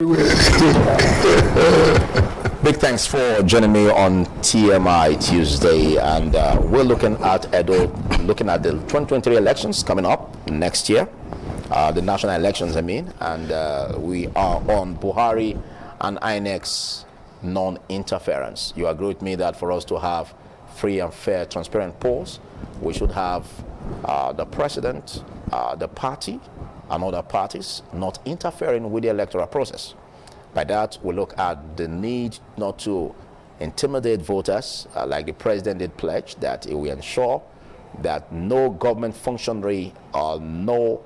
Big thanks for joining me on TMI Tuesday, and we're looking at looking at the 2023 elections coming up next year, the national elections, I mean, and we are on Buhari and INEC's non-interference. You agree with me that for us to have free and fair, transparent polls, we should have the president, the party, and other parties not interfering with the electoral process. By that, we look at the need not to intimidate voters, like the president did pledge that he will ensure that no government functionary or no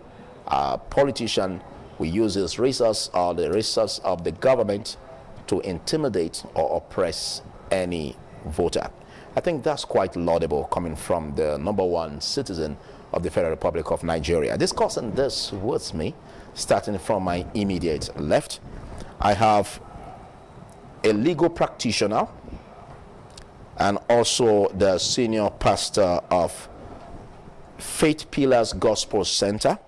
politician will use his resource or the resource of the government to intimidate or oppress any voter. I think that's quite laudable coming from the #1 citizen of the Federal Republic of Nigeria. Discussing this with me, starting from my immediate left, I have a legal practitioner and also the senior pastor of Faith Pillars Gospel Center,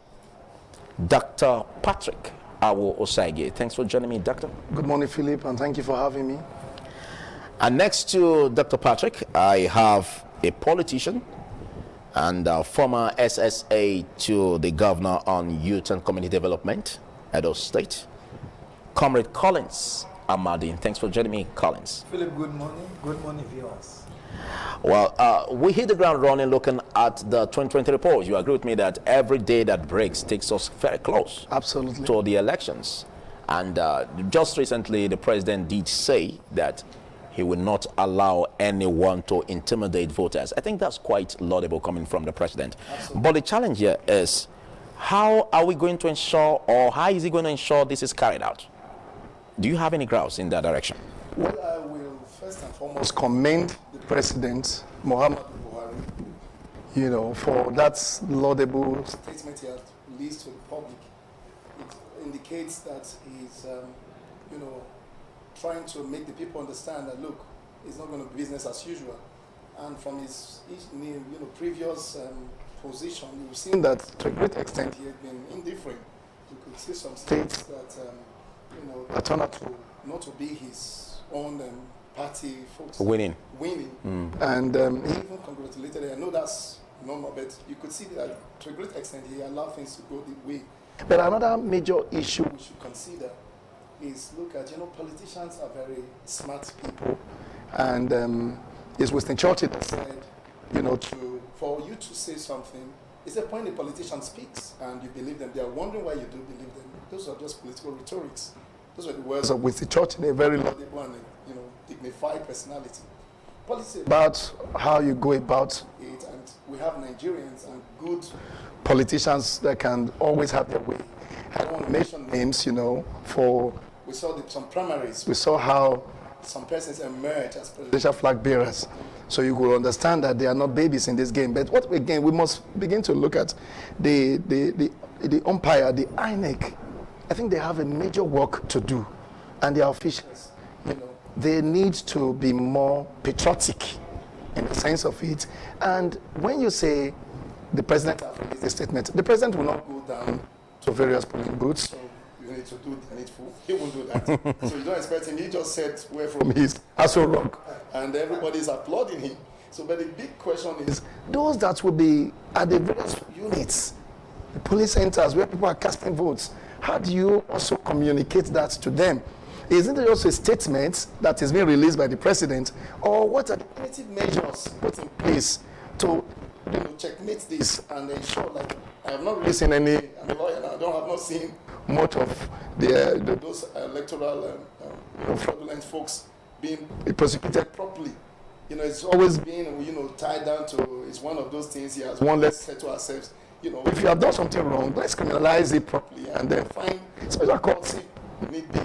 Dr. Patrick Awo Osaige. Thanks for joining me, Doctor. Good morning, Philip, and thank you for having me. And next to Dr. Patrick, I have a politician and former SSA to the Governor on Youth and Community Development, Edo State, Comrade Collins Amadine. Thanks for joining me, Collins. Philip, good morning. Good morning, viewers. Well, we hit the ground running looking at the 2023 polls. You agree with me that every day that breaks takes us very close Absolutely. to the elections. And just recently, the president did say that he will not allow anyone to intimidate voters. I think that's quite laudable coming from the president. Absolutely. But the challenge here is, how are we going to ensure, or how is he going to ensure this is carried out? Do you have any grounds in that direction? Well, I will first and foremost commend the President, Muhammad Buhari, for that laudable statement he has released to the public. It indicates that he's, trying to make the people understand that, look, it's not going to be business as usual. And from his previous position, you've seen that to a great extent he had been indifferent. You could see some states that, that turned out not to be his own party folks. Winning. And he even congratulated. I know that's normal, but you could see that to a great extent he allowed things to go the way. But another major issue we should consider is, look at, politicians are very smart people. And it's Winston Churchill that said, for you to say something, it's a point a politician speaks and you believe them. They are wondering why you do believe them. Those are just political rhetorics. Those are the words of Winston Churchill, a very laudable and dignified personality. Policy about how you go about it, and we have Nigerians and good politicians that can always have their way. I don't want to mention names, we saw some primaries. We saw how some persons emerge as presidential flag bearers. So you will understand that they are not babies in this game. But we must begin to look at the umpire, the INEC. I think they have a major work to do. And their officials, they need to be more patriotic in the sense of it. And when you say the president has released a statement, the president will not go down to various polling booths. So you need to do the needful. He won't do that. So you don't expect him. He just said where from his Aso Rock. And everybody's applauding him. So, but the big question is, those that will be at the various units, the police centers where people are casting votes, how do you also communicate that to them? Isn't it also a statement that is being released by the president? Or what are the punitive measures put in place to checkmate this and ensure, like, I have not really seen any, I'm a lawyer now, I have not seen much of those electoral fraudulent folks being prosecuted properly. It's always been, tied down to, it's one of those things here. One, let's say to ourselves, if you have done something wrong, let's criminalize it properly and then find special courts if need be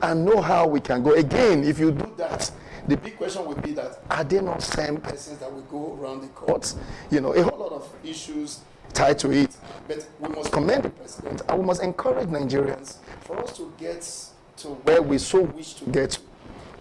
and know how we can go. Again, if you do that, the big question would be that, are they not same persons that will go around the courts? A whole lot of issues tied to it. But we must commend the president and we must encourage Nigerians for us to get to where we so wish to get.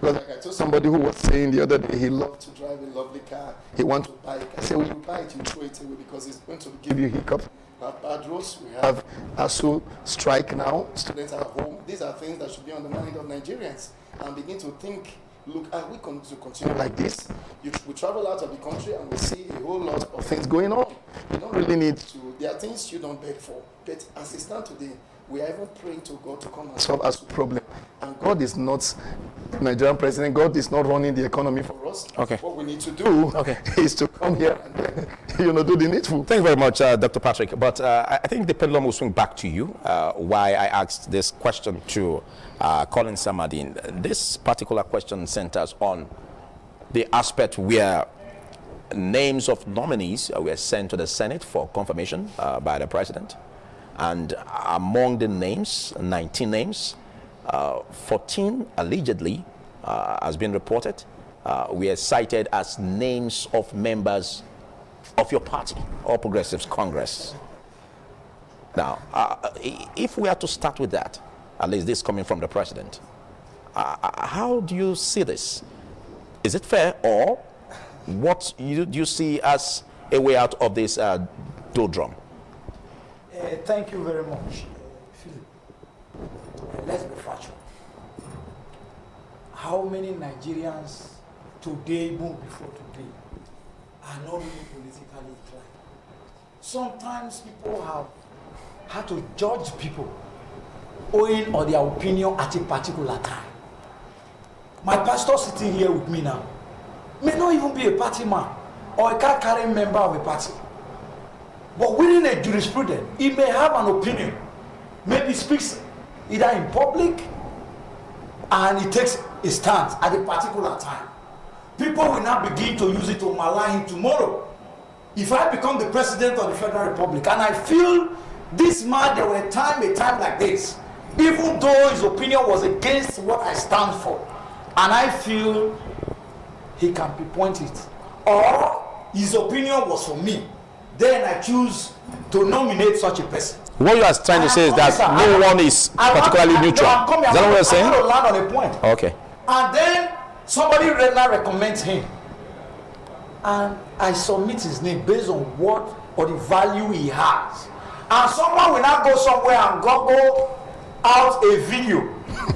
Because like I told somebody who was saying the other day, he loved to drive a lovely car, he wants to buy it. I said, when you buy it, you throw it away because it's going to give you hiccups. We have bad roads, we have ASU strike now, students are home. These are things that should be on the mind of Nigerians and begin to think, look, are we going to continue like this? We travel out of the country and we see a whole lot of things going on. You don't really need to, there are things you don't beg for. But as it stands today, we are even praying to God to come and solve us the problem. And God is not Nigerian president. God is not running the economy for us. Okay. What we need to do is to come here and do the needful. Thank you very much, Dr. Patrick. But I think the pendulum will swing back to you. Why I asked this question to Colin Samadin. This particular question centers on the aspect where names of nominees were sent to the Senate for confirmation by the president. And among the names, 19 names, 14 allegedly has been reported, were cited as names of members of your party, All Progressives Congress. Now, if we are to start with that, at least this coming from the president, how do you see this? Is it fair, or what do you see as a way out of this doldrum? Thank you very much, Philip. Let's be factual. How many Nigerians today, even before today, are not really politically inclined? Sometimes people have had to judge people owing on their opinion at a particular time. My pastor sitting here with me now may not even be a party man or a card-carrying member of a party. But within a jurisprudence, he may have an opinion, maybe speaks either in public and he takes a stance at a particular time. People will now begin to use it to malign him tomorrow. If I become the president of the Federal Republic and I feel this man, there were a time like this, even though his opinion was against what I stand for, and I feel he can pinpoint it, or his opinion was for me, then I choose to nominate such a person. What you are trying to say is that no one is particularly neutral. Is that what you're saying? I want to land on a point. Okay. And then somebody now recommends him, and I submit his name based on what or the value he has. And someone will now go somewhere and go out a video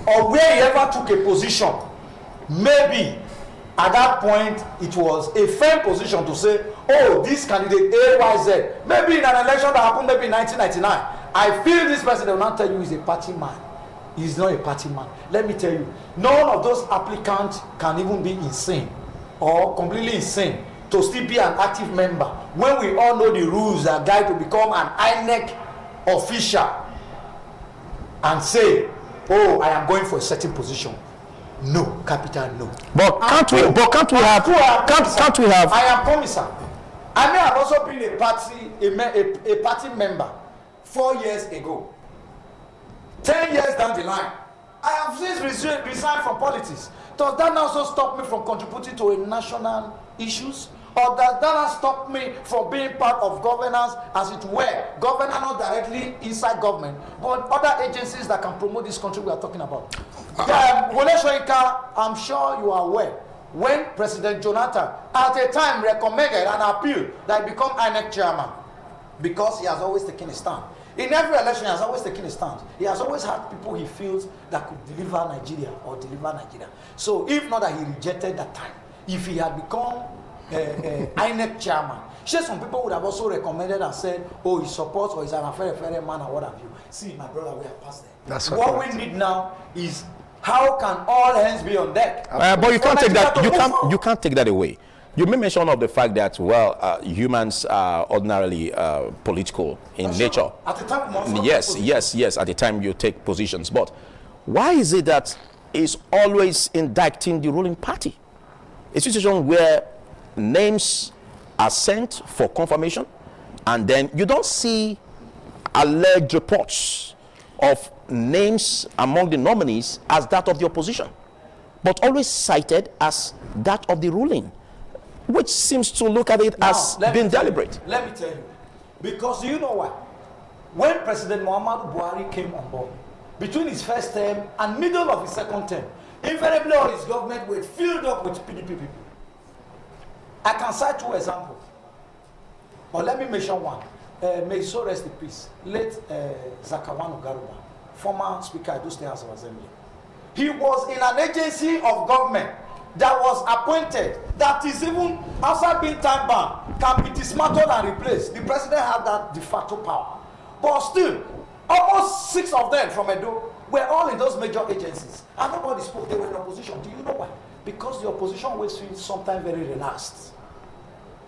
or where he ever took a position. Maybe at that point it was a firm position to say, oh, this candidate AYZ, maybe in an election that happened maybe in 1999, I feel this person will not tell you he's a party man. He's not a party man. Let me tell you, none of those applicants can even be insane or completely insane to still be an active member when we all know the rules that guide to become an INEC official and say, oh, I am going for a certain position. No, capital no. But can't we have? I am commissar. I may have also been a party member 4 years ago. 10 years down the line, I have since resigned from politics. Does that also stop me from contributing to a national issues? Or does that not stop me from being part of governance, as it were, governance not directly inside government, but other agencies that can promote this country we are talking about? I'm sure you are aware, when President Jonathan at a time recommended an appeal that he become INEC chairman, because he has always taken a stand. In every election, he has always taken a stand. He has always had people he feels that could deliver Nigeria. So if not that he rejected that time, if he had become INEC chairman, sure, some people would have also recommended and said, oh, he supports or he's an affair man or what have you. See, my brother, we have passed there. That's what we need now is how can all hands be on deck? But you can't take that. You can't take that away. You made mention of the fact that, well, humans are ordinarily political in nature. At the time, yes. At the time you take positions, but why is it that it's always indicting the ruling party? A situation where names are sent for confirmation, and then you don't see alleged reports of names among the nominees as that of the opposition, but always cited as that of the ruling, which seems to look at it as being deliberate. Let me tell you, because you know what? When President Muhammadu Buhari came on board, between his first term and middle of his second term, Invariably, all his government were filled up with PDP people. I can cite 2 examples. But let me mention one. May so rest in peace. Late Zakawan Garuba, former Speaker of the State House of Assembly. He was in an agency of government that was appointed, that is even outside being time bound, can be dismantled and replaced. The president had that de facto power. But still, almost 6 of them from Edo were all in those major agencies. And nobody spoke. They were in opposition. Do you know why? Because the opposition always feels sometimes very relaxed.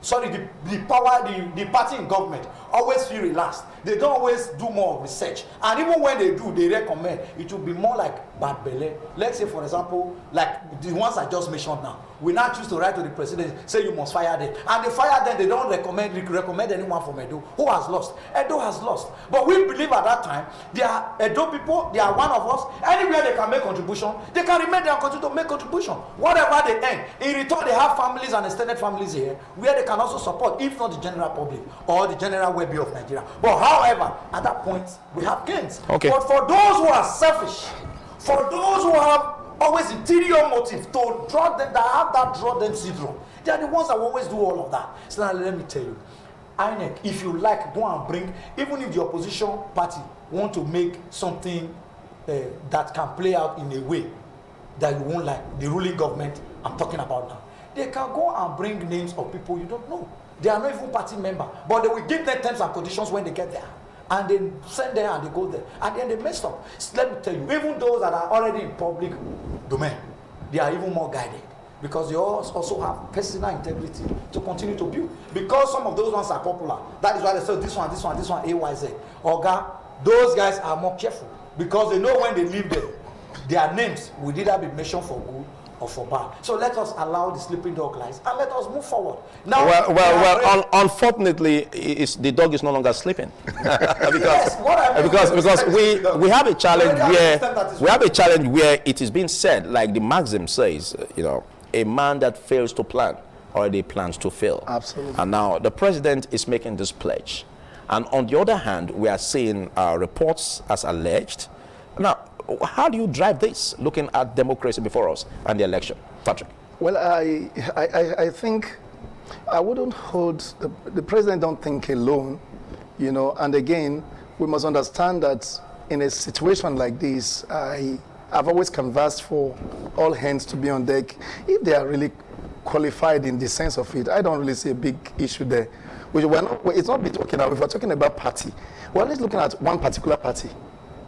Sorry, the party in government always feel relaxed. They don't always do more research. And even when they do, they recommend it will be more like bad belly. Let's say, for example, like the ones I just mentioned now. We now choose to write to the president, say you must fire them. And they fire them, they don't recommend anyone from Edo. Who has lost? Edo has lost. But we believe at that time, they are Edo people, they are one of us. Anywhere they can make contribution, they can remain there and continue to make contribution. Whatever they earn. In return, they have families and extended families here, where they can also support, if not the general public or the general well-being of Nigeria. But however, at that point, we have gains. Okay. But for those who are selfish, for those who have always interior motive to draw them, that have that draw them syndrome, they are the ones that always do all of that. So now let me tell you, INEC, if you like, go and bring, even if the opposition party want to make something that can play out in a way that you won't like, the ruling government I'm talking about now, they can go and bring names of people you don't know. They are not even party member, but they will give them terms and conditions when they get there. And they send them and they go there. And then they mess up. Let me tell you, even those that are already in public domain, they are even more guided. Because they also have personal integrity to continue to build. Because some of those ones are popular. That is why they say this one, AYZ. Oga, those guys are more careful. Because they know when they leave there, their names will either be mentioned for good or for bad. So let us allow the sleeping dog lies and let us move forward. Now, unfortunately, the dog is no longer sleeping because we have a challenge where it is being said, like the maxim says, a man that fails to plan already plans to fail. Absolutely. And now the president is making this pledge, and on the other hand, we are seeing reports as alleged. Now, how do you drive this, looking at democracy before us and the election? Patrick. Well, I think I wouldn't hold, the president don't think alone, and again, we must understand that in a situation like this, I've always canvassed for all hands to be on deck. If they are really qualified in the sense of it, I don't really see a big issue there. It's not be talking about, if we're talking about party, we're always looking at one particular party.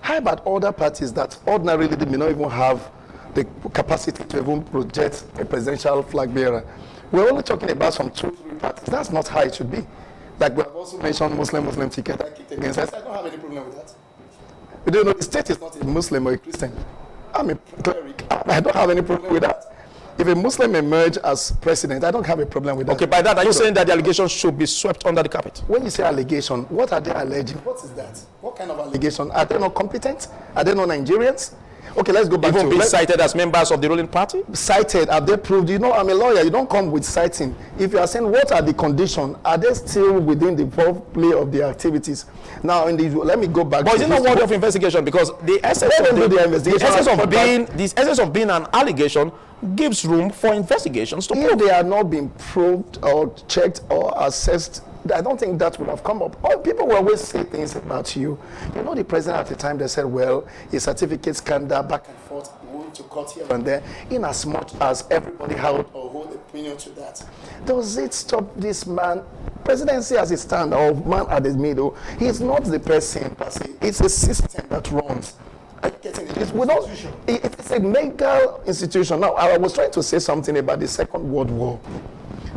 How about other parties that ordinarily they may not even have the capacity to even project a presidential flag bearer? We're only talking about some 2-3 parties. That's not how it should be. Like we have also mentioned Muslim ticket. I kicked against. I don't have any problem with that. But the state is not a Muslim or a Christian. I'm a cleric. I don't have any problem with that. If a Muslim emerge as president, I don't have a problem with that. Okay, by that, are you saying that the allegations should be swept under the carpet? When you say allegation, what are they alleging? What is that? What kind of allegation? Are they not competent? Are they not Nigerians? Okay, let's go back Even being cited as members of the ruling party? Cited, have they proved? I'm a lawyer, you don't come with citing. If you are saying what are the conditions, are they still within the play of the activities? Now, let me go back. But is it not worthy of investigation? Because the essence of being an allegation gives room for investigations to prove. If they are not being proved or checked or assessed, I don't think that would have come up. People will always say things about you. The president at the time, they said, well, his certificate scandal back and forth, going to court here and there, in as much as everybody held or hold opinion to that. Does it stop this man? Presidency as it stands, or man at the middle, he's not the person per se. It's a system that runs. It's a legal institution. Now, I was trying to say something about the Second World War.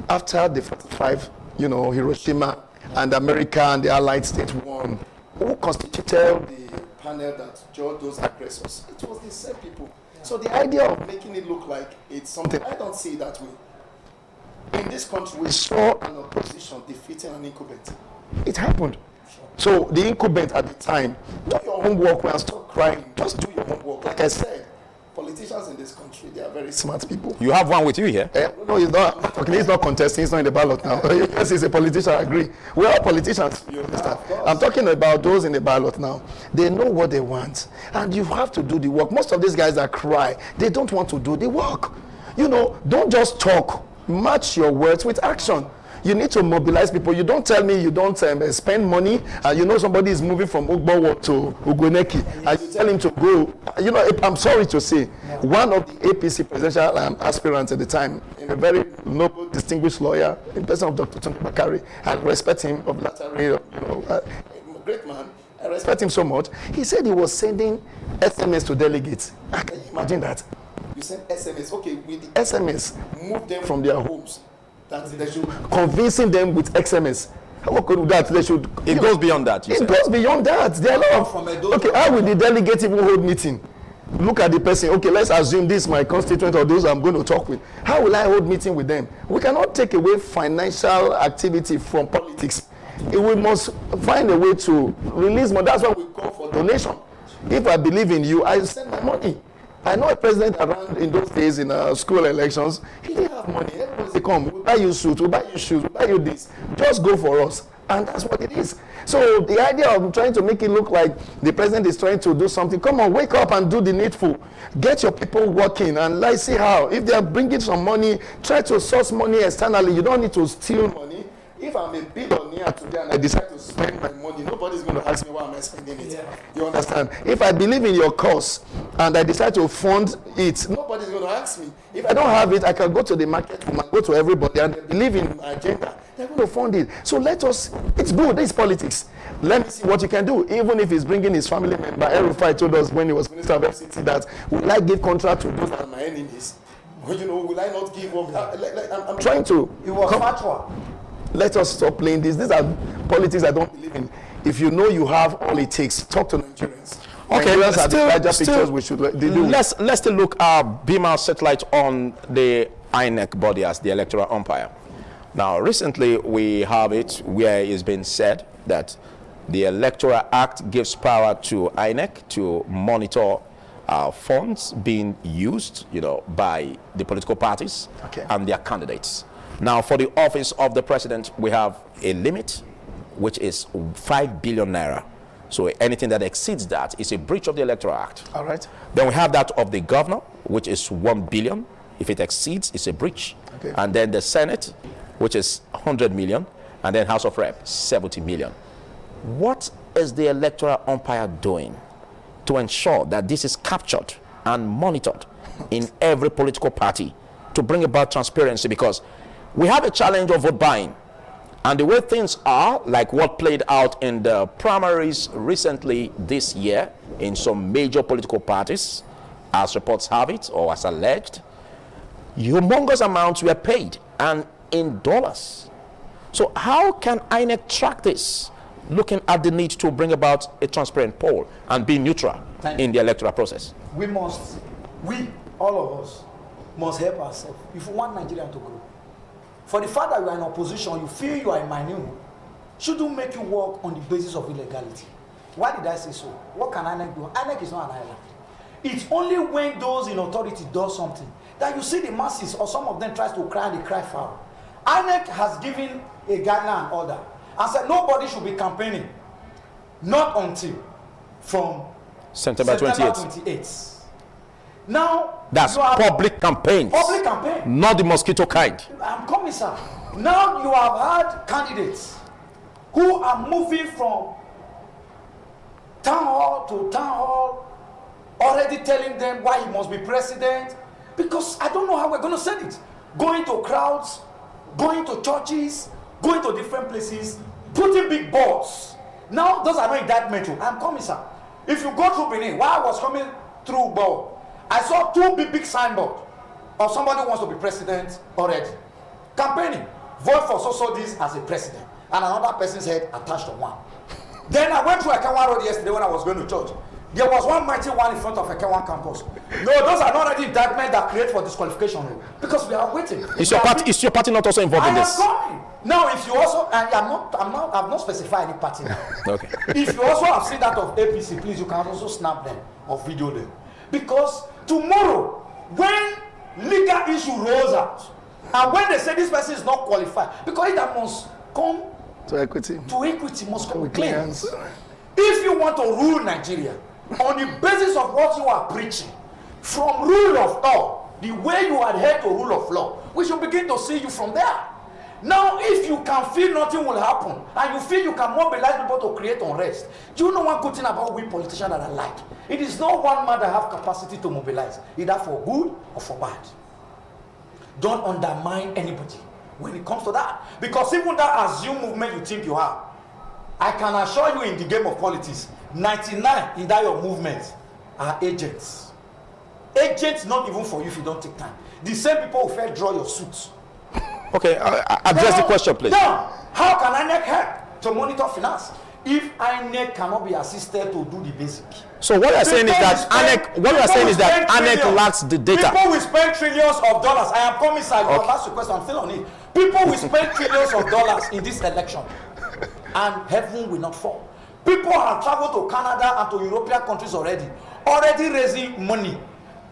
After the 45, Hiroshima and America and the Allied States won, who constituted the panel that judged those aggressors? It was the same people. So the idea of making it look like it's something, I don't see it that way. In this country, we saw an opposition defeating an incumbent. It happened. So the incumbent at the time, do your homework and stop crying. Just do your homework. Like I said, politicians in this country, they are very smart people. You have one with you here. No, he's not. Okay, he's not contesting. He's not in the ballot now. Yes, he's a politician. I agree. We are politicians. You understand? I'm talking about those in the ballot now. They know what they want, and you have to do the work. Most of these guys that cry, they don't want to do the work. You know, don't just talk. Match your words with action. You need to mobilize people. You don't tell me you don't spend money, and you know somebody is moving from Ugbowo to Ugoneki, and you tell him to go. You know, I'm sorry to say, one of the APC presidential aspirants at the time, a very noble, distinguished lawyer, in person of Dr. Tunde Bakari, I respect him, of Latari, you know, a great man. I respect him so much. He said he was sending SMS to delegates. Can you imagine that? You send SMS, okay, with the SMS, move them from their homes. That they should convincing them with XMS. How could that? They should. It goes beyond that. It goes beyond that. There are a lot of. Okay, how will the delegate even hold meeting? Look at the person. Okay, let's assume this is my constituent or those I'm going to talk with. How will I hold meeting with them? We cannot take away financial activity from politics. We must find a way to release money. That's why we call for donation. If I believe in you, I send my money. I know a president around in those days in school elections, he didn't have money. Everybody come, we'll buy you suits, we'll buy you shoes, we'll buy you this. Just go for us. And that's what it is. So the idea of trying to make it look like the president is trying to do something, come on, wake up and do the needful. Get your people working and let's see how. If they are bringing some money, try to source money externally. You don't need to steal money. If I'm a billionaire today and I decide to spend my money, nobody's going to ask me why am I spending it. Yeah. You understand? If I believe in your cause and I decide to fund it, nobody's going to ask me. If I don't have it, I can go to the market and go to everybody and they believe in my agenda. They're going to fund it. So let us, it's good, it's politics. Let me see what you can do. Even if he's bringing his family member, El-Rufai told us when he was Minister of FCT that, will I give contract to those that are my enemies? Well, you know, will I not give up? I'm trying to. It was fatwa. Let us stop playing this. These are politics I don't believe in. If you know you have all it takes, talk to Nigerians. Okay, let's still look at Bima satellite on the INEC body as the electoral umpire. Now, recently we have it where it's been said that the Electoral Act gives power to INEC to monitor funds being used, you know, by the political parties and their candidates. Now, for the office of the president, we have a limit, which is 5 billion naira. So anything that exceeds that is a breach of the Electoral Act. All right. Then we have that of the governor, which is 1 billion. If it exceeds, it's a breach. Okay. And then the Senate, which is 100 million. And then House of Rep, 70 million. What is the electoral umpire doing to ensure that this is captured and monitored in every political party to bring about transparency? Because we have a challenge of vote buying. And the way things are, like what played out in the primaries recently this year in some major political parties, as reports have it, or as alleged, humongous amounts were paid, and in dollars. So how can INEC track this, looking at the need to bring about a transparent poll and be neutral in the electoral process? We, all of us, must help ourselves if we want Nigeria to grow. For the fact that you are in opposition, you feel you are a minority, shouldn't make you work on the basis of illegality. Why did I say so? What can INEC do? INEC is not an island. It's only when those in authority do something that you see the masses or some of them tries to cry and they cry foul. INEC has given a guideline and order and said nobody should be campaigning, not until from September 28th. Now, that's public campaigns. Public campaign. Not the mosquito kind. I'm coming, sir. Now you have had candidates who are moving from town hall to town hall, already telling them why he must be president. Because I don't know how we're going to send it. Going to crowds, going to churches, going to different places, putting big boards. Now, those are not indictment. I'm coming, sir. If you go through Benin, while I was coming through Bo, I saw two big signboards of somebody who wants to be president already. Campaigning. Vote for so this as a president. And another person's head attached to one. Then I went to Ekewan Road yesterday when I was going to church. There was one mighty one in front of Ekewan campus. No, those are not already indictments that create for disqualification. Because we are waiting. Is your party not also involved in this? I am coming. Now, if you also, and I've not specified any party now. Okay. If you also have seen that of APC, please, you can also snap them or video them. Because tomorrow, when legal issue rolls out, and when they say this person is not qualified, because it must come to equity. Must come with Clearance. claims. If you want to rule Nigeria on the basis of what you are preaching, from rule of law, the way you adhere to rule of law, we should begin to see you from there. Now, if you can feel nothing will happen, and you feel you can mobilize people to create unrest, do you know one good thing about we politicians that I like? It is not one man that have capacity to mobilize, either for good or for bad. Don't undermine anybody when it comes to that. Because even that assumed movement you think you have, I can assure you in the game of politics, 99 in that your movement are agents. Agents not even for you if you don't take time. The same people who draw your suits. Okay, address the question, please. Now, how can INEC help to monitor finance if INEC cannot be assisted to do the basic? So what you are saying is that INEC lacks the data. People will spend trillions of dollars. I am coming, sir. Okay. Ask your question. I'm still on it. People will spend trillions of dollars in this election, and heaven will not fall. People have traveled to Canada and to European countries already raising money,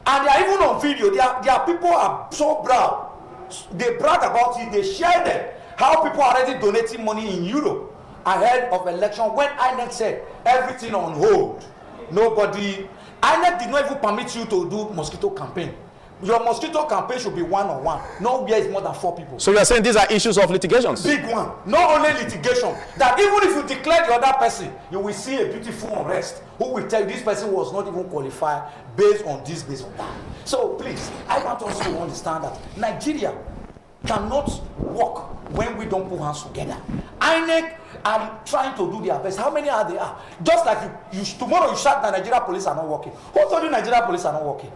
and they are even on video. Their people are so proud. They brag about it. They share them how people are already donating money in Europe ahead of election. When INEC said everything on hold, nobody. INEC did not even permit you to do mosquito campaign. Your mosquito campaign should be one-on-one. Nowhere is more than 4 people. So you are saying these are issues of litigations? Big one. Not only litigation. That even if you declare the other person, you will see a beautiful unrest. Who will tell you this person was not even qualified based on this, based on that. So please, I want us to understand that Nigeria cannot work when we don't put hands together. INEC are trying to do their best. How many are there? Just like tomorrow you shout that Nigeria police are not working. Who told you Nigeria police are not working?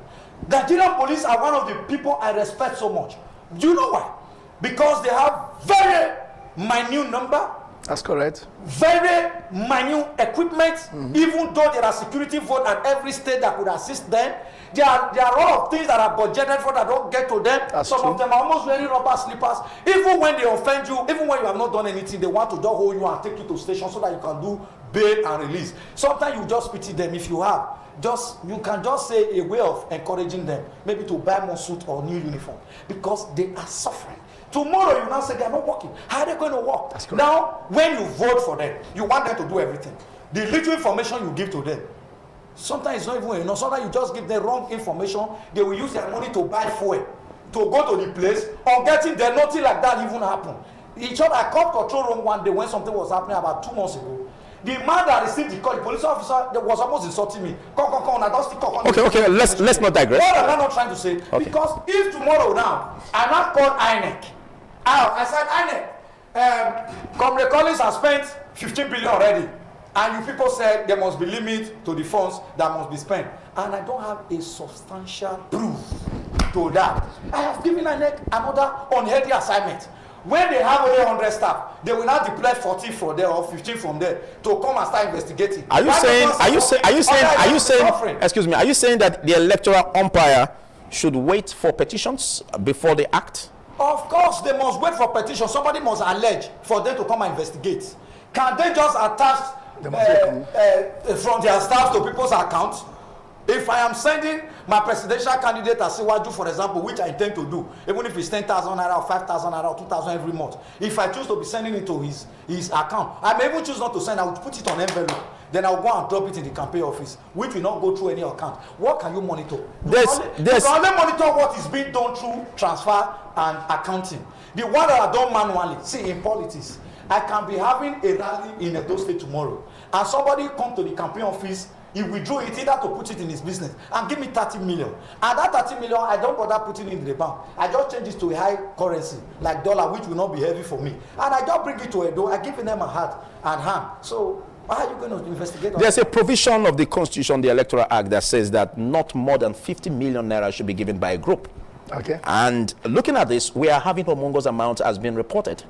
Nigerian police are one of the people I respect so much. Do you know why? Because they have very minute number. That's correct. Very minute equipment. Even though there are security votes at every state that could assist them, there are a lot of things that are budgeted for that don't get to them. That's Some true. of them are almost wearing rubber slippers. Even when they offend you, even when you have not done anything, they want to just hold you and take you to station so that you can do bail and release. Sometimes you just pity them if you have. You can just say a way of encouraging them, maybe to buy more suit or new uniform, because they are suffering. Tomorrow you now say they are not working. How are they going to work? Now, when you vote for them, you want them to do everything. The little information you give to them, sometimes it's not even enough. Sometimes you just give them wrong information. They will use their money to buy fuel, to go to the place. On getting there, nothing like that even happened. I caught control room one day when something was happening about 2 months ago. The man that received the call, the police officer, that was almost insulting me. Okay, let's not digress. What am I not trying to say? Okay. Because if tomorrow now, I now call INEC, I said, INEC, Comrade Collins has spent 15 billion already, and you people said there must be limit to the funds that must be spent, and I don't have a substantial proof to that. I have given INEC another unhealthy assignment. When they have only 100 staff, they will now deploy 40 from there or 15 from there to come and start investigating. Are you saying that the electoral umpire should wait for petitions before they act? Of course, they must wait for petitions. Somebody must allege for them to come and investigate. Can they just attach from their staff to people's accounts? If I am sending my presidential candidate as Siwaju, for example, which I intend to do, even if it's 10,000 naira or 5,000 naira or 2,000 every month, if I choose to be sending it to his account, I may even choose not to send. I will put it on envelope. Then I will go and drop it in the campaign office, which will not go through any account. What can you monitor? You can only monitor what is being done through transfer and accounting. The one that are done manually. See, in politics, I can be having a rally in Edo State tomorrow, and somebody come to the campaign office. He withdrew it either to put it in his business and give me 30 million. And that 30 million, I don't bother putting it in the bank. I just change it to a high currency, like dollar, which will not be heavy for me. And I just bring it to Edo. I give them a hat and hand. So how are you going to investigate? There's a provision of the Constitution, the Electoral Act, that says that not more than 50 million naira should be given by a group. Okay. And looking at this, we are having humongous amounts as being reported.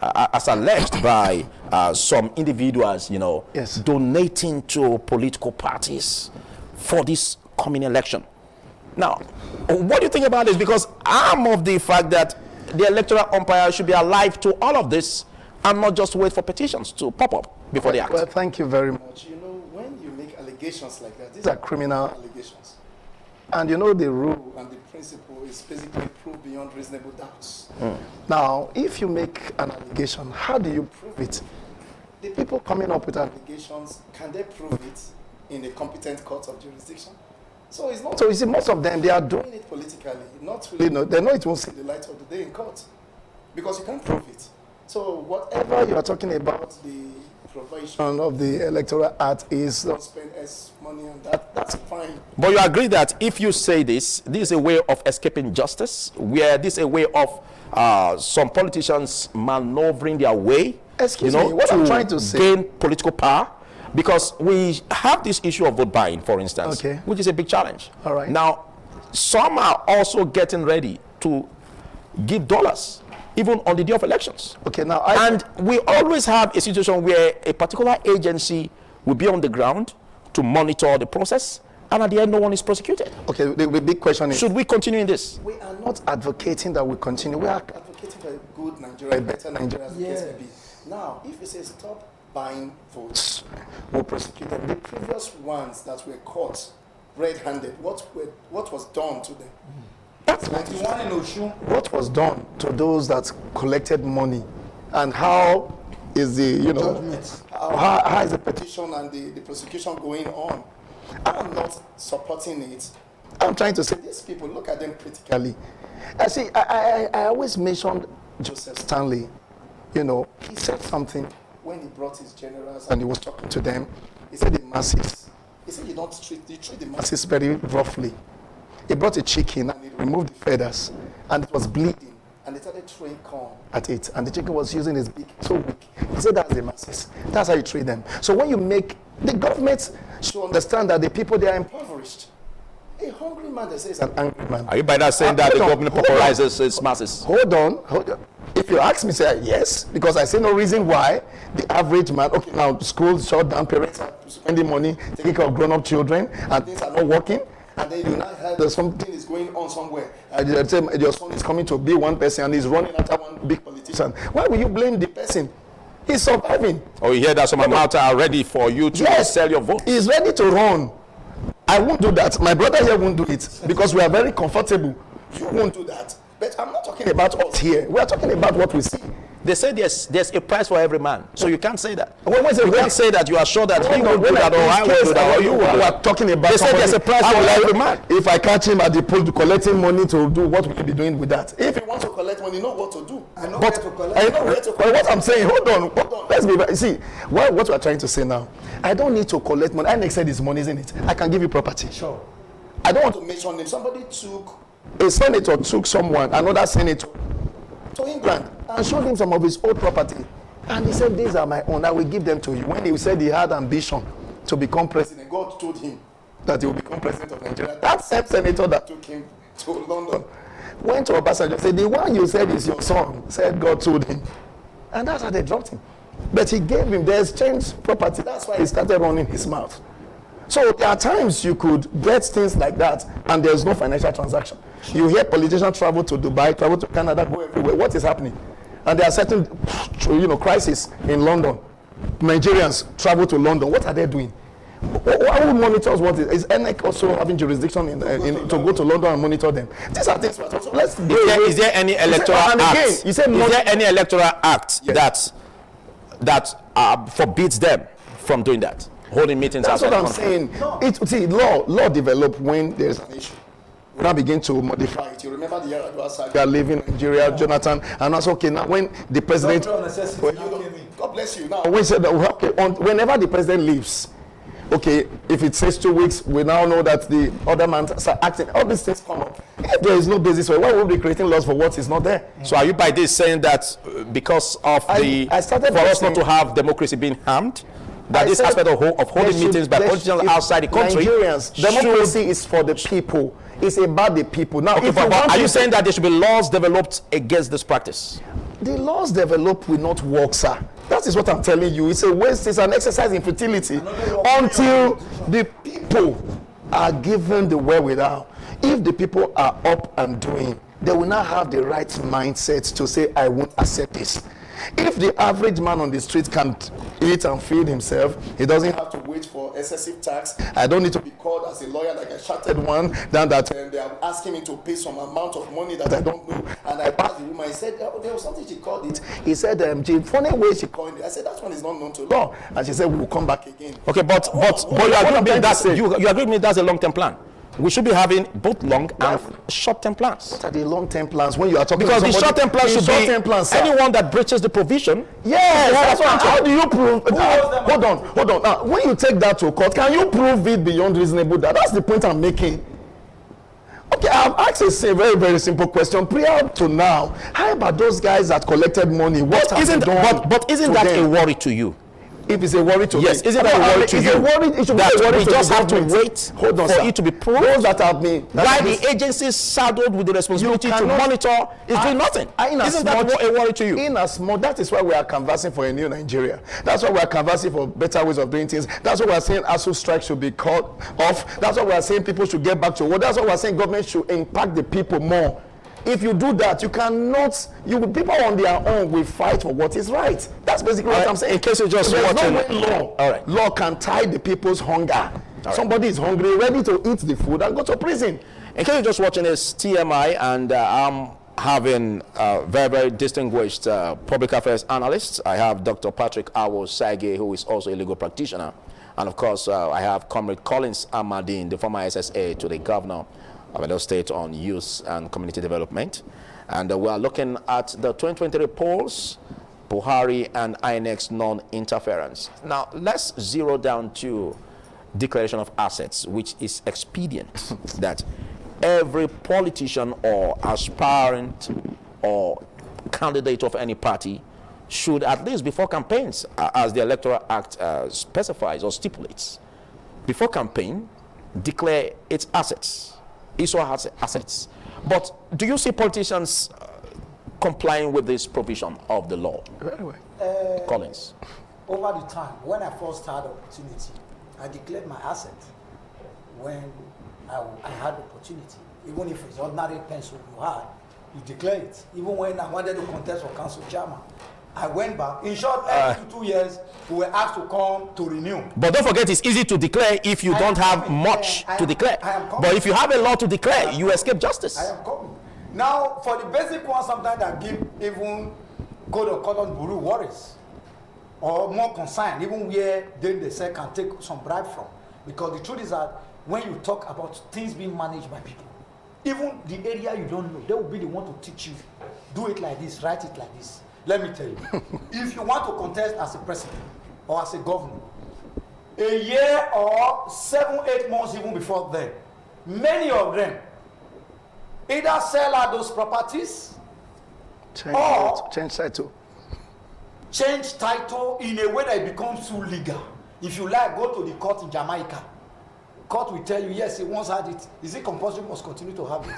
As alleged by some individuals, yes, donating to political parties for this coming election. Now, what do you think about this? Because I'm of the fact that the electoral umpire should be alive to all of this and not just wait for petitions to pop up before they act. Well, thank you very much. When you make allegations like that, these are criminal allegations. And you know the rule and the principle is basically prove beyond reasonable doubts. Now, if you make an allegation, how do you prove it? The people coming up with allegations, can they prove it in a competent court of jurisdiction? So it's not. So you see, most of them, they are doing it politically. Not really. No, they know it won't see the light of the day in court because you can't prove it. So whatever you are talking about, the provision of the Electoral Act is not spend as money on that. That's fine. But you agree that if you say this is a way of escaping justice, where this is a way of some politicians maneuvering their way, Excuse me, what I'm trying to say, gain political power, because we have this issue of vote buying, for instance, Okay. which is a big challenge. All right. Now, some are also getting ready to give dollars, even on the day of elections. Okay, now And we always have a situation where a particular agency will be on the ground to monitor the process, and at the end, no one is prosecuted. okay, the big question is, Should we continue in this? we are not advocating that we continue. We are advocating for a good Nigeria, a better Nigeria, as the case may be. Now, if you say stop buying votes, we'll prosecute them. The previous ones that were caught red-handed, what was done to them? That's Like the one in Oshun. what was done to those that collected money, and how is the Judgment. how is the petition and the prosecution going on? I'm not supporting it. I'm trying to say these people, look at them critically. I see. I always mentioned Joseph Stanley. He said something when he brought his generals and he was talking to them. He said the masses. He said you treat the masses very roughly. He brought a chicken and he removed the feathers, and it was bleeding, and they started throwing corn at it, and the chicken was using his beak so weak. He said that's the masses. That's how you treat them. So when you make the government should understand that the people, they are impoverished. A hungry man, they say, is an angry man. Are you by that saying that the Hold on, government hold on. popularizes its masses? Hold on. If you ask me, say yes, because I see no reason why the average man, okay, now schools shut down, parents are spending money, taking care of grown-up children, and things are not working, and then you now have that something is going on somewhere. Your son is coming to be one person and he's running after one big politician. Why will you blame the person? He's surviving. Or you hear that some amount are ready for you to sell your vote? He's ready to run. I won't do that. My brother here won't do it because we are very comfortable. You won't do that. But I'm not talking about us here. We are talking about what we see. They say there's a price for every man, so you can't say that. When You can't say that you are sure that he will do that or I will do that or you will do are that. talking about. They say there's a price for every man. If I catch him at the pool collecting money to do, what will he be doing with that? If he wants to collect money, you know what to do. I know But where to collect. I know where to collect. What I'm saying, hold on. Let's be. You see, what we are trying to say now. I don't need to collect money. INEC said it's money, isn't it? I can give you property. Sure. I don't want to mention name. Somebody a senator took another senator to England and showed him some of his old property. And he said, these are my own, I will give them to you. When he said he had ambition to become president, God told him that he will become president of Nigeria. That same senator that took him to London went to Obasanjo and said, the one you said is your son, said God told him. And that's how they dropped him. But he gave him, they exchanged property. That's why he started running his mouth. So there are times you could get things like that and there's no financial transaction. You hear politicians travel to Dubai, travel to Canada, go everywhere. What is happening? And there are certain, crises in London. Nigerians travel to London. What are they doing? Who monitors what is INEC also having jurisdiction to go to London and monitor them? These are things. So let's. Is there any electoral act? Is there any electoral act that forbids them from doing that? Holding meetings. That's what I'm saying. No. Law develop when there's an issue. We now begin to modify it. You remember the Yaradua saga, leaving Nigeria, Jonathan, and that's okay. Now when the president, God bless you. Now we said that whenever the president leaves, okay, if it says 2 weeks, we now know that the other man start acting. All these things come up. If there is no basis for it, why would we be creating laws for what is not there? So are you by this saying that because of for us not to have democracy being harmed, that this aspect of holding meetings by politicians outside the country, Nigerians, democracy is for the people. It's about the people. Now, okay, are you saying that there should be laws developed against this practice? The laws developed will not work, sir. That is what I'm telling you. It's a waste. It's an exercise in futility until the people are given the wherewithal. If the people are up and doing, they will not have the right mindset to say, I won't accept this. If the average man on the street can eat and feed himself, he doesn't have to wait wage for excessive tax. I don't need to be called as a lawyer like I shouted one down that they are asking me to pay some amount of money that I don't know. And I passed the woman. He said, oh, there was something she called it. He said, the funny way she called it. I said, that one is not known to law. And she said, we will come back again. Okay, but you agree with me that's a long-term plan. We should be having both long and short-term plans. What are the long-term plans when you are talking because to somebody? The short-term plan should be anyone that breaches the provision. Yes, that's what. How do you prove? Hold on. Now, when you take that to court, can you prove it beyond reasonable doubt? That's the point I'm making. Okay, I've asked a very, very simple question. Prior to now, how about those guys that collected money? What have you done? But isn't that a worry to you? If it's a worry to yes, me. isn't that a worry to you? It should that be a worry we to just have to government. wait Hold on, for sir. it to be proved. Those that have been why the agencies saddled with the responsibility to monitor is doing nothing. Isn't that a worry to you? In as much, that is why we are canvassing for a new Nigeria. That's why we are canvassing for better ways of doing things. That's why we are saying ASU strike should be cut off. That's why we are saying people should get back to work. That's why we are saying government should impact the people more. If you do that, you cannot. People on their own will fight for what is right. That's basically what I'm saying. In case you're just watching, no law. All right. Law can tie the people's hunger. Somebody is hungry, ready to eat the food, and go to prison. In case you're just watching, it's TMI, and I'm having very, very distinguished public affairs analysts. I have Dr. Patrick Awo-Sage, who is also a legal practitioner, and of course, I have Comrade Collins Amadine, the former SSA to the governor of Edo State on youth and community development. And we are looking at the 2023 polls, Buhari and INEC's non-interference. Now, let's zero down to declaration of assets, which is expedient that every politician or aspirant or candidate of any party should, at least before campaigns, as the Electoral Act specifies or stipulates, before campaign, declare its assets. ISO has assets. But do you see politicians complying with this provision of the law? Very well. Collins. Over the time, when I first had opportunity, I declared my asset when I had opportunity. Even if it's ordinary pencil you had, you declare it. Even when I wanted to contest for council chairman, I went back. In short, every 2 years, we were asked to come to renew. But don't forget, it's easy to declare if you don't have much to declare. But if you have a lot to declare, you escape justice. I am coming. Now, for the basic one, sometimes I give even code of conduct bureau worries or more concern, even where they say can take some bribe from. Because the truth is that when you talk about things being managed by people, even the area you don't know, they will be the one to teach you. Do it like this, write it like this. Let me tell you, if you want to contest as a president or as a governor, a year or 7-8 months even before then, many of them either sell out those properties or change title. Change title in a way that it becomes too legal. If you like, go to the court in Jamaica. Court will tell you, yes, he once had it. Is it compulsory? Must continue to have it.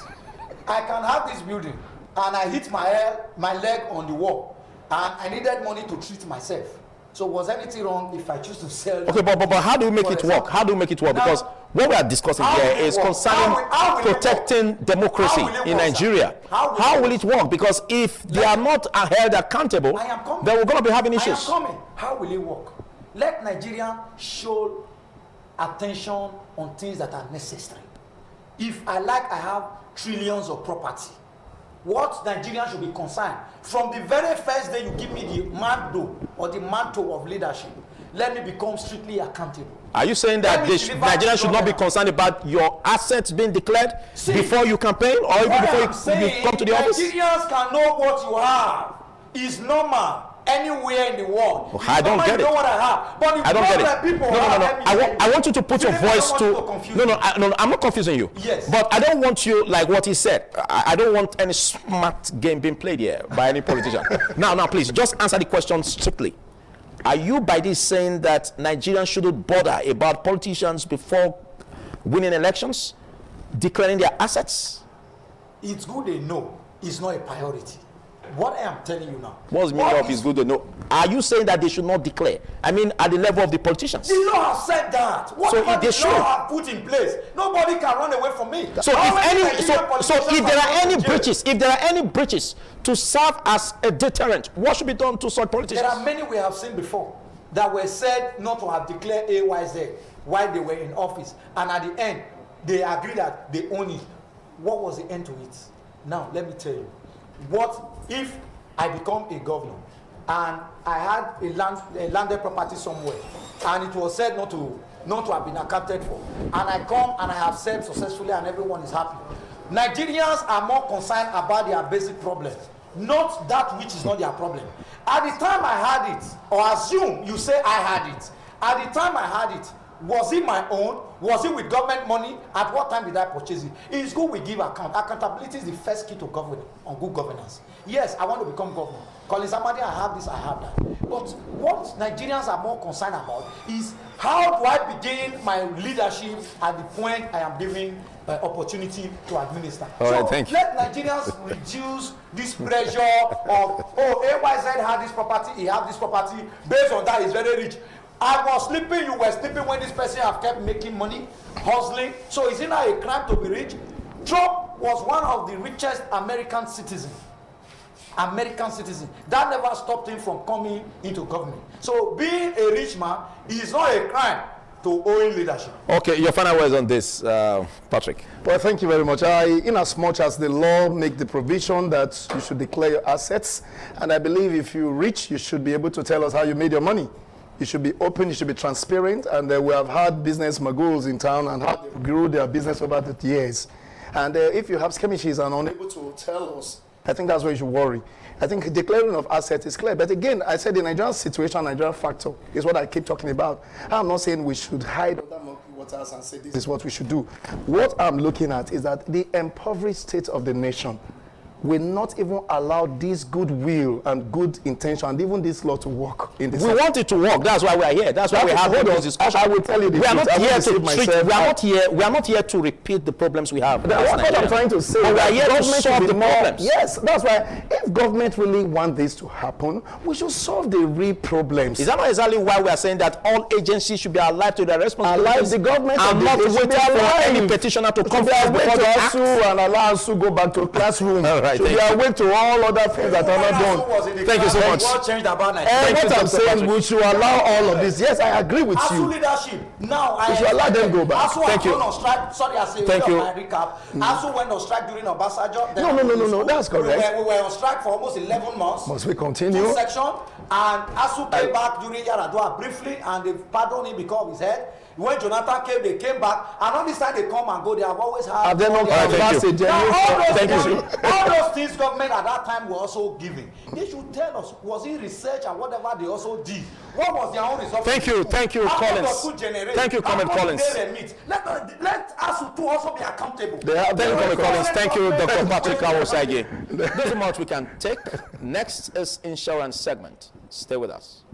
I can have this building, and I hit my leg on the wall. And I needed money to treat myself. So was anything wrong if I choose to sell? Okay, but how do we make it work? How do we make it work? Now, because what we are discussing here is concerning protecting democracy in Nigeria. How will it work? Because if they are not held accountable, then we're going to be having issues. I am coming. How will it work? Let Nigerians show attention on things that are necessary. If I have trillions of property, what Nigerians should be concerned, from the very first day you give me the mantle or the mantle of leadership, let me become strictly accountable. Are you saying that Nigerians should not be concerned about your assets being declared before you campaign or even before you come to the office? Nigerians can know what you have. It's normal anywhere in the world. Oh, I don't get it. Know what I have. But I don't get it. People I want you to put your voice to. No, I'm not confusing you. Yes. But I don't want you like what he said. I don't want any smart game being played here by any politician. Now, please just answer the question strictly. Are you by this saying that Nigerians shouldn't bother about politicians before winning elections, declaring their assets? It's good they know. It's not a priority. What I am telling you now. What's the meaning of is good to know? Are you saying that they should not declare? I mean, at the level of the politicians. The law has said that. What so if they should have put in place, nobody can run away from me. So if there are any breaches to serve as a deterrent, what should be done to such politicians? There are many we have seen before. that were said not to have declared AYZ while they were in office, and at the end, they agreed that they own it. What was the end to it? Now, let me tell you. What if I become a governor and I had a landed property somewhere and it was said not to have been accounted for, and I come and I have said successfully and everyone is happy? Nigerians are more concerned about their basic problems, not that which is not their problem. At the time I had it, or assume you say I had it, at the time I had it, was it my own? Was it with government money? At what time did I purchase it? It is good we give account. Accountability is the first key to governance, on good governance. Yes, I want to become governor. Calling somebody, I have this, I have that. But what Nigerians are more concerned about is how do I begin my leadership at the point I am given opportunity to administer. All right, thank you. Let Nigerians reduce this pressure of, oh, AYZ had this property, he had this property, based on that he's very rich. I was sleeping, you were sleeping when this person have kept making money, hustling. So is it not a crime to be rich? Trump was one of the richest American citizens. That never stopped him from coming into government. So being a rich man is not a crime to own leadership. Okay, your final words on this, Patrick. Well, thank you very much. In as much as the law make the provision that you should declare your assets, and I believe if you're rich, you should be able to tell us how you made your money. You should be open, you should be transparent, and we have had business moguls in town and how they grew their business over the years. And if you have skirmishes and unable to tell us, I think that's where you should worry. I think declaring of assets is clear. But again, I said the Nigerian situation, Nigerian factor is what I keep talking about. I'm not saying we should hide under murky waters and say this is what we should do. What I'm looking at is that the impoverished state of the nation will not even allow this goodwill and good intention and even this law to work in this. We want it to work. That's why we are here. That's why we have this discussion. I will tell you the we are truth. not here to treat. We are not here to repeat the problems we have. That's what I'm trying to say. But we are here to solve the problems. Yes, that's why if government really want this to happen, we should solve the real problems. Is that not exactly why we are saying that all agencies should be alive to their responsibilities? The government and not waiting for any petitioner to come forward before they act and allow us to go back to classroom. All right, should be away to all other things that are not done. Thank you so much. What changed about Nigeria? What I'm saying, we should allow all of this. Yes, I agree with ASU you. leadership. Now, We should allow them go back. ASU Thank you. On strike. Sorry, I say Thank you. my recap. ASU went on strike during Obasanjo. No, that's correct. We were on strike for almost 11 months. Must we continue? Two section, and ASU came back during Yaradua briefly, and they pardoned him because of his head. When Jonathan came, they came back, and all this time they come and go. They have always had. Have they not advanced a genuine? All those things government at that time were also giving. They should tell us, was it research and whatever they also did? What was their own result? Thank you, Collins. Thank you, Comment Collins. Let us to also be accountable. Thank you, Comment Collins. Thank you, Dr. Patrick Awosage. There's so much we can take. Next is insurance segment. Stay with us.